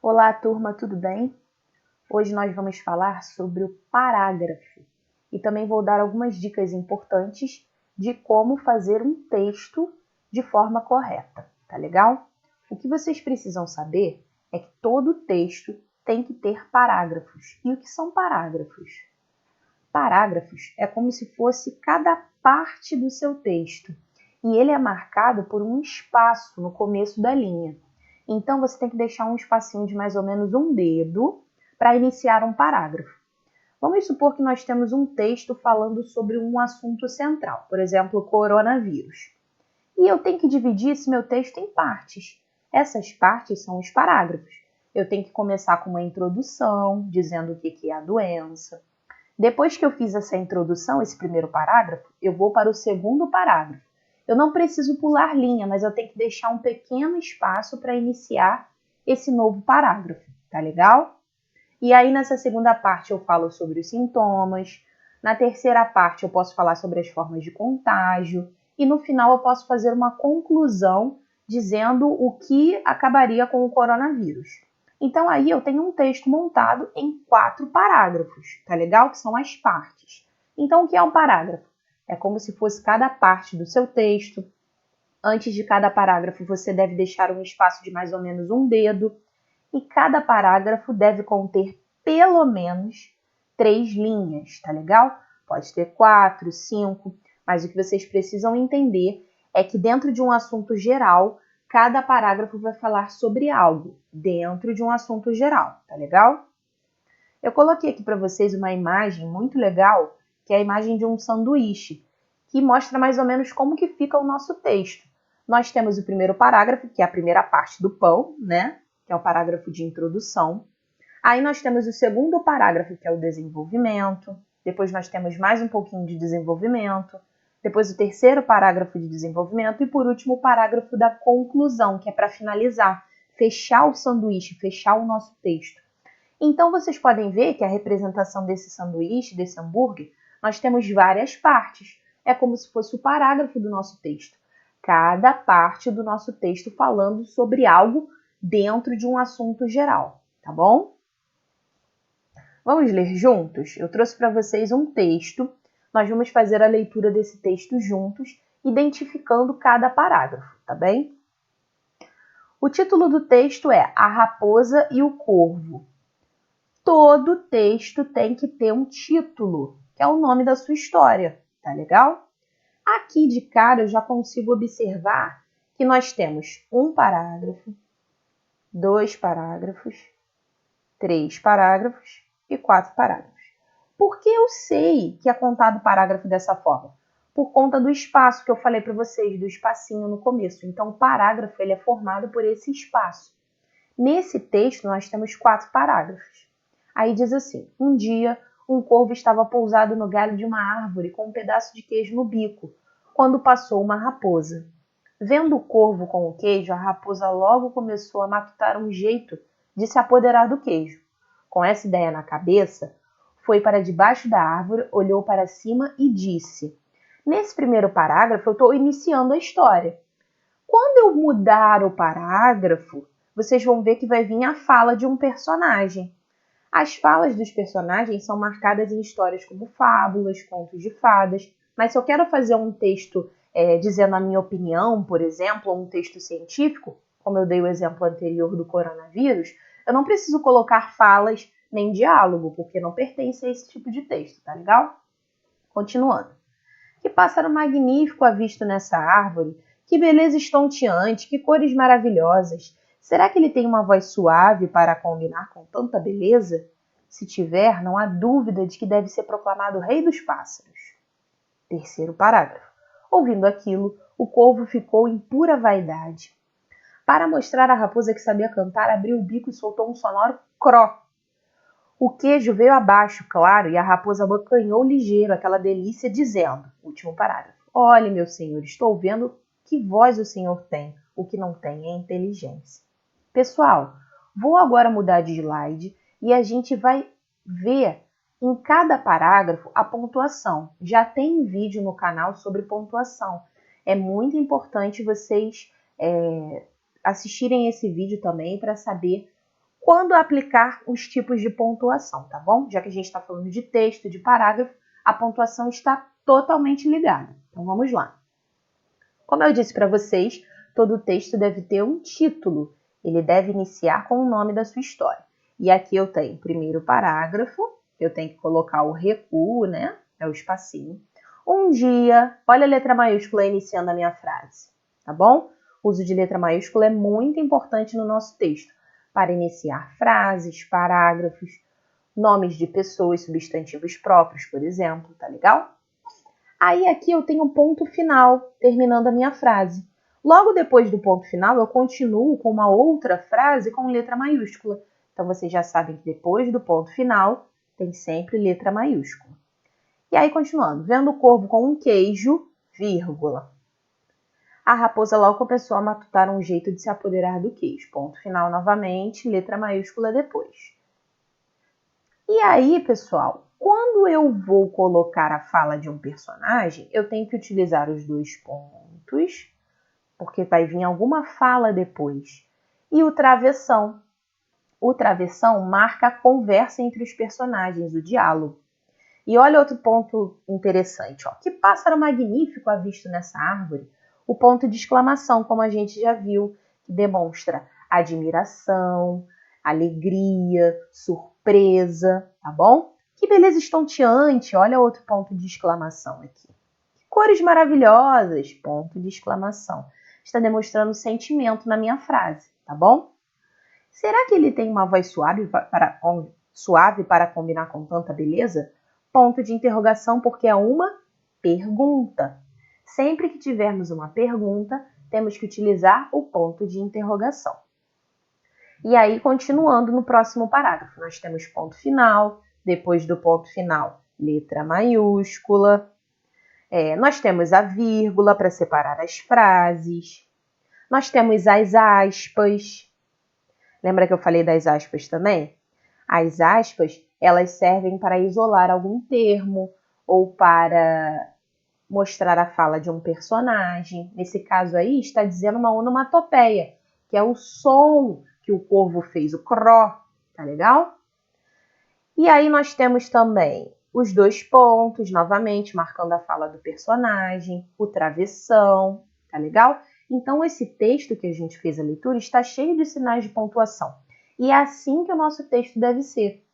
Olá, turma, tudo bem? Hoje nós vamos falar sobre o parágrafo e também vou dar algumas dicas importantes de como fazer um texto de forma correta, tá legal? O que vocês precisam saber é que todo texto tem que ter parágrafos. E o que são parágrafos? Parágrafos é como se fosse cada parte do seu texto e ele é marcado por um espaço no começo da linha. Então, você tem que deixar um espacinho de mais ou menos um dedo para iniciar um parágrafo. Vamos supor que nós temos um texto falando sobre um assunto central, por exemplo, coronavírus. E eu tenho que dividir esse meu texto em partes. Essas partes são os parágrafos. Eu tenho que começar com uma introdução, dizendo o que é a doença. Depois que eu fiz essa introdução, esse primeiro parágrafo, eu vou para o segundo parágrafo. Eu não preciso pular linha, mas eu tenho que deixar um pequeno espaço para iniciar esse novo parágrafo, tá legal? E aí nessa segunda parte eu falo sobre os sintomas, na terceira parte eu posso falar sobre as formas de contágio e no final eu posso fazer uma conclusão dizendo o que acabaria com o coronavírus. Então aí eu tenho um texto montado em 4 parágrafos, tá legal? Que são as partes. Então o que é um parágrafo? É como se fosse cada parte do seu texto. Antes de cada parágrafo, você deve deixar um espaço de mais ou menos um dedo. E cada parágrafo deve conter pelo menos 3 linhas, tá legal? Pode ter 4, 5, mas o que vocês precisam entender é que dentro de um assunto geral, cada parágrafo vai falar sobre algo dentro de um assunto geral, tá legal? Eu coloquei aqui para vocês uma imagem muito legal, que é a imagem de um sanduíche, que mostra mais ou menos como que fica o nosso texto. Nós temos o primeiro parágrafo, que é a primeira parte do pão, né? Que é o parágrafo de introdução. Aí nós temos o segundo parágrafo, que é o desenvolvimento. Depois nós temos mais um pouquinho de desenvolvimento. Depois o terceiro parágrafo de desenvolvimento. E por último o parágrafo da conclusão, que é para finalizar, fechar o sanduíche, fechar o nosso texto. Então, vocês podem ver que a representação desse sanduíche, desse hambúrguer, nós temos várias partes. É como se fosse o parágrafo do nosso texto. Cada parte do nosso texto falando sobre algo dentro de um assunto geral, tá bom? Vamos ler juntos? Eu trouxe para vocês um texto. Nós vamos fazer a leitura desse texto juntos, identificando cada parágrafo, tá bem? O título do texto é A Raposa e o Corvo. Todo texto tem que ter um título, que é o nome da sua história, tá legal? Aqui de cara eu já consigo observar que nós temos um parágrafo, 2 parágrafos, 3 parágrafos e 4 parágrafos. Por que eu sei que é contado o parágrafo dessa forma? Por conta do espaço que eu falei para vocês, do espacinho no começo. Então o parágrafo ele é formado por esse espaço. Nesse texto nós temos 4 parágrafos. Aí diz assim: um dia, um corvo estava pousado no galho de uma árvore com um pedaço de queijo no bico, quando passou uma raposa. Vendo o corvo com o queijo, a raposa logo começou a matutar um jeito de se apoderar do queijo. Com essa ideia na cabeça, foi para debaixo da árvore, olhou para cima e disse: nesse primeiro parágrafo eu estou iniciando a história. Quando eu mudar o parágrafo, vocês vão ver que vai vir a fala de um personagem. As falas dos personagens são marcadas em histórias como fábulas, contos de fadas, mas se eu quero fazer um texto dizendo a minha opinião, por exemplo, ou um texto científico, como eu dei o exemplo anterior do coronavírus, eu não preciso colocar falas nem diálogo, porque não pertence a esse tipo de texto, tá legal? Continuando. Que pássaro magnífico avisto nessa árvore, que beleza estonteante, que cores maravilhosas. Será que ele tem uma voz suave para combinar com tanta beleza? Se tiver, não há dúvida de que deve ser proclamado rei dos pássaros. Terceiro parágrafo. Ouvindo aquilo, o corvo ficou em pura vaidade. Para mostrar à raposa que sabia cantar, abriu o bico e soltou um sonoro cró. O queijo veio abaixo, claro, e a raposa abocanhou ligeiro aquela delícia, dizendo, último parágrafo: olhe, meu senhor, estou vendo que voz o senhor tem, o que não tem é inteligência. Pessoal, vou agora mudar de slide e a gente vai ver em cada parágrafo a pontuação. Já tem vídeo no canal sobre pontuação. É muito importante vocês assistirem esse vídeo também para saber quando aplicar os tipos de pontuação, tá bom? Já que a gente está falando de texto, de parágrafo, a pontuação está totalmente ligada. Então vamos lá. Como eu disse para vocês, todo texto deve ter um título. Ele deve iniciar com o nome da sua história. E aqui eu tenho o primeiro parágrafo, eu tenho que colocar o recuo, né? É o espacinho. Um dia, olha a letra maiúscula iniciando a minha frase, tá bom? O uso de letra maiúscula é muito importante no nosso texto, para iniciar frases, parágrafos, nomes de pessoas, substantivos próprios, por exemplo, tá legal? Aí aqui eu tenho um ponto final, terminando a minha frase. Logo depois do ponto final, eu continuo com uma outra frase com letra maiúscula. Então, vocês já sabem que depois do ponto final, tem sempre letra maiúscula. E aí, continuando. Vendo o corvo com um queijo, vírgula. A raposa logo começou a matutar um jeito de se apoderar do queijo. Ponto final novamente, letra maiúscula depois. E aí, pessoal, quando eu vou colocar a fala de um personagem, eu tenho que utilizar os dois pontos, porque vai vir alguma fala depois. E o travessão. O travessão marca a conversa entre os personagens, o diálogo. E olha outro ponto interessante. Ó. Que pássaro magnífico há visto nessa árvore. O ponto de exclamação, como a gente já viu, que demonstra admiração, alegria, surpresa, tá bom? Que beleza estonteante, olha outro ponto de exclamação aqui. Que cores maravilhosas, ponto de exclamação. Está demonstrando sentimento na minha frase, tá bom? Será que ele tem uma voz suave para combinar com tanta beleza? Ponto de interrogação, porque é uma pergunta. Sempre que tivermos uma pergunta, temos que utilizar o ponto de interrogação. E aí, continuando no próximo parágrafo, nós temos ponto final, depois do ponto final, letra maiúscula. Nós temos a vírgula para separar as frases. Nós temos as aspas. Lembra que eu falei das aspas também? As aspas, elas servem para isolar algum termo ou para mostrar a fala de um personagem. Nesse caso aí, está dizendo uma onomatopeia, que é o som que o corvo fez, o cró, tá legal? E aí nós temos também os dois pontos, novamente, marcando a fala do personagem, o travessão, tá legal? Então, esse texto que a gente fez a leitura está cheio de sinais de pontuação. E é assim que o nosso texto deve ser.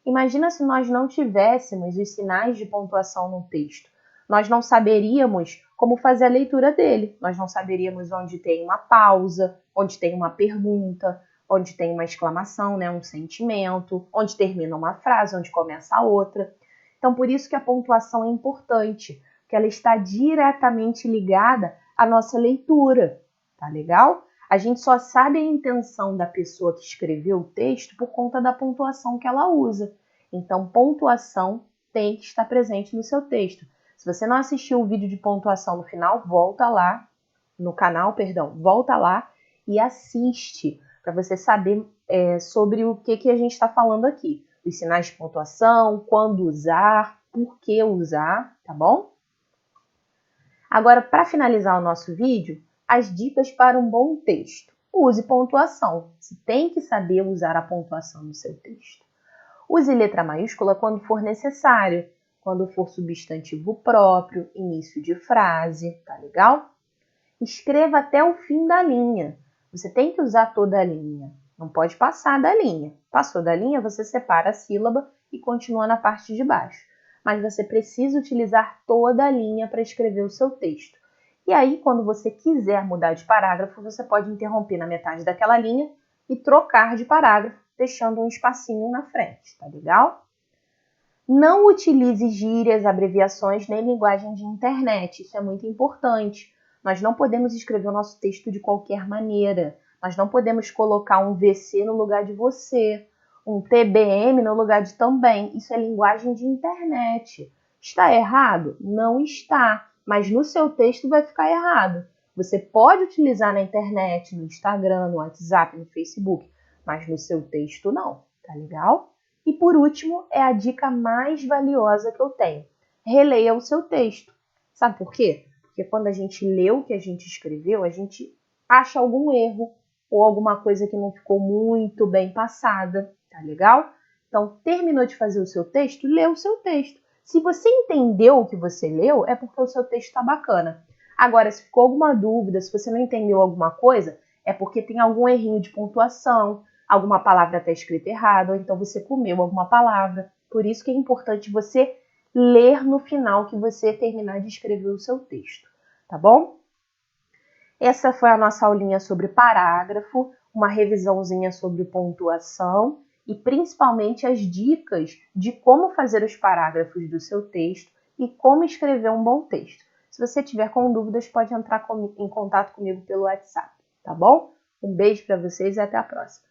Imagina se nós não tivéssemos os sinais de pontuação no texto. Nós não saberíamos como fazer a leitura dele. Nós não saberíamos onde tem uma pausa, onde tem uma pergunta, onde tem uma exclamação, né, um sentimento, onde termina uma frase, onde começa a outra. Então, por isso que a pontuação é importante, porque ela está diretamente ligada à nossa leitura, tá legal? A gente só sabe a intenção da pessoa que escreveu o texto por conta da pontuação que ela usa. Então, pontuação tem que estar presente no seu texto. Se você não assistiu o vídeo de pontuação no final, volta lá, no canal, perdão, volta lá e assiste, para você saber sobre o que a gente está falando aqui. Os sinais de pontuação, quando usar, por que usar, tá bom? Agora, para finalizar o nosso vídeo, as dicas para um bom texto. Use pontuação. Você tem que saber usar a pontuação no seu texto. Use letra maiúscula quando for necessário, quando for substantivo próprio, início de frase, tá legal? Escreva até o fim da linha. Você tem que usar toda a linha. Não pode passar da linha. Passou da linha, você separa a sílaba e continua na parte de baixo. Mas você precisa utilizar toda a linha para escrever o seu texto. E aí, quando você quiser mudar de parágrafo, você pode interromper na metade daquela linha e trocar de parágrafo, deixando um espacinho na frente, tá legal? Não utilize gírias, abreviações nem linguagem de internet. Isso é muito importante. Nós não podemos escrever o nosso texto de qualquer maneira. Nós não podemos colocar um VC no lugar de você, um TBM no lugar de também. Isso é linguagem de internet. Está errado? Não está, mas no seu texto vai ficar errado. Você pode utilizar na internet, no Instagram, no WhatsApp, no Facebook, mas no seu texto não, tá legal? E por último, é a dica mais valiosa que eu tenho. Releia o seu texto. Sabe por quê? Porque quando a gente lê o que a gente escreveu, a gente acha algum erro. ou alguma coisa que não ficou muito bem passada, tá legal? Então, terminou de fazer o seu texto, lê o seu texto. Se você entendeu o que você leu, é porque o seu texto está bacana. Agora, se ficou alguma dúvida, se você não entendeu alguma coisa, é porque tem algum errinho de pontuação, alguma palavra está escrita errada, ou então você comeu alguma palavra. Por isso que é importante você ler no final que você terminar de escrever o seu texto, tá bom? Essa foi a nossa aulinha sobre parágrafo, uma revisãozinha sobre pontuação e principalmente as dicas de como fazer os parágrafos do seu texto e como escrever um bom texto. Se você tiver com dúvidas, pode entrar em contato comigo pelo WhatsApp, tá bom? Um beijo para vocês e até a próxima.